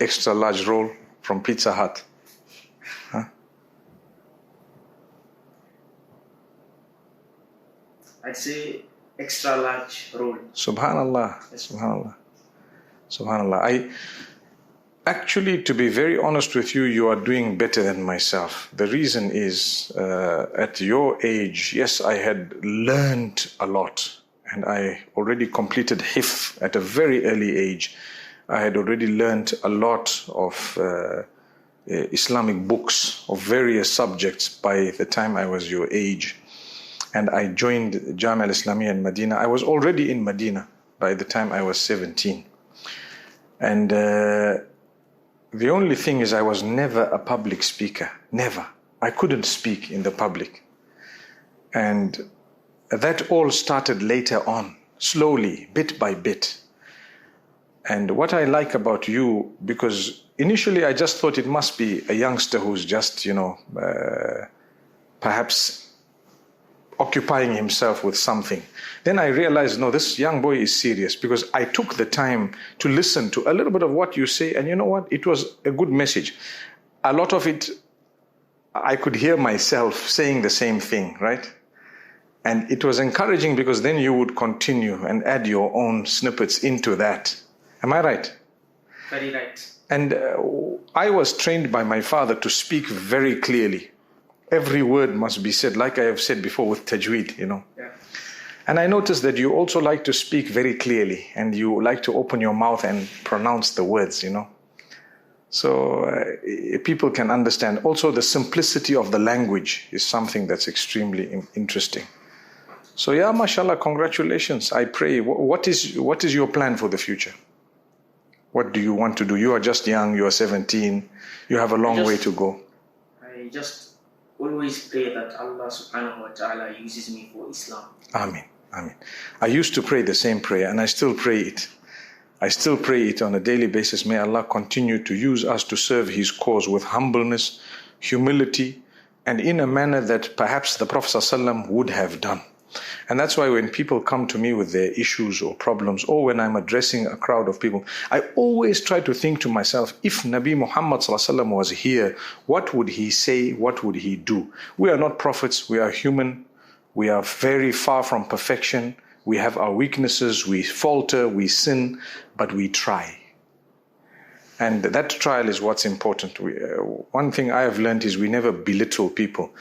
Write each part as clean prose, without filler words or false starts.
extra large roll from Pizza Hut? Huh? I'd say extra large roll. Subhanallah. Yes. Subhanallah. Subhanallah. Actually, to be very honest with you, you are doing better than myself. The reason is, at your age, yes, I had learned a lot, and I already completed hifz at a very early age. I had already learned a lot of Islamic books of various subjects by the time I was your age. And I joined Jamia al-Islamiyya in Medina. I was already in Medina by the time I was 17. And the only thing is I was never a public speaker, never. I couldn't speak in the public. And that all started later on, slowly, bit by bit. And what I like about you, because initially I just thought it must be a youngster who's just, perhaps occupying himself with something. Then I realized, no, this young boy is serious, because I took the time to listen to a little bit of what you say, and you know what? It was a good message. A lot of it, I could hear myself saying the same thing, right? And it was encouraging, because then you would continue and add your own snippets into that. Am I right? Very right. And I was trained by my father to speak very clearly. Every word must be said, like I have said before, with tajweed, Yeah. And I noticed that you also like to speak very clearly, and you like to open your mouth and pronounce the words, So people can understand. Also, the simplicity of the language is something that's extremely interesting. So, yeah, mashallah, congratulations. I pray. What is your plan for the future? What do you want to do? You are just young. You are 17. You have a long way to go. I just always pray that Allah subhanahu wa ta'ala uses me for Islam. Ameen. Ameen. I used to pray the same prayer, and I still pray it. I still pray it on a daily basis. May Allah continue to use us to serve His cause with humbleness, humility, and in a manner that perhaps the Prophet ﷺ would have done. And that's why when people come to me with their issues or problems, or when I'm addressing a crowd of people, I always try to think to myself, if Nabi Muhammad ﷺ was here, what would he say? What would he do? We are not prophets. We are human. We are very far from perfection. We have our weaknesses. We falter. We sin, but we try. And that trial is what's important. One thing I have learned is we never belittle people.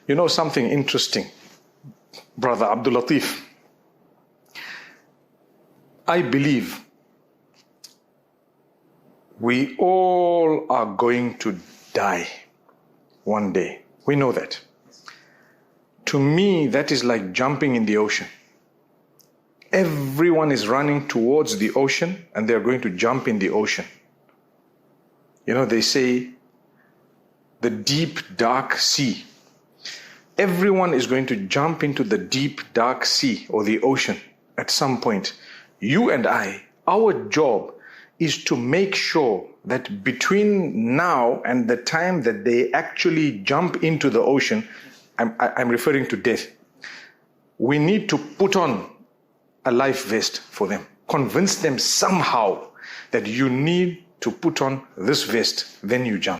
You know something interesting? Brother Abdul Latif, I believe we all are going to die one day. We know that. To me, that is like jumping in the ocean. Everyone is running towards the ocean, and they're going to jump in the ocean. They say the deep, dark sea. Everyone is going to jump into the deep, dark sea or the ocean at some point. You and I, our job is to make sure that between now and the time that they actually jump into the ocean, I'm referring to death, we need to put on a life vest for them. Convince them somehow that you need to put on this vest, then you jump.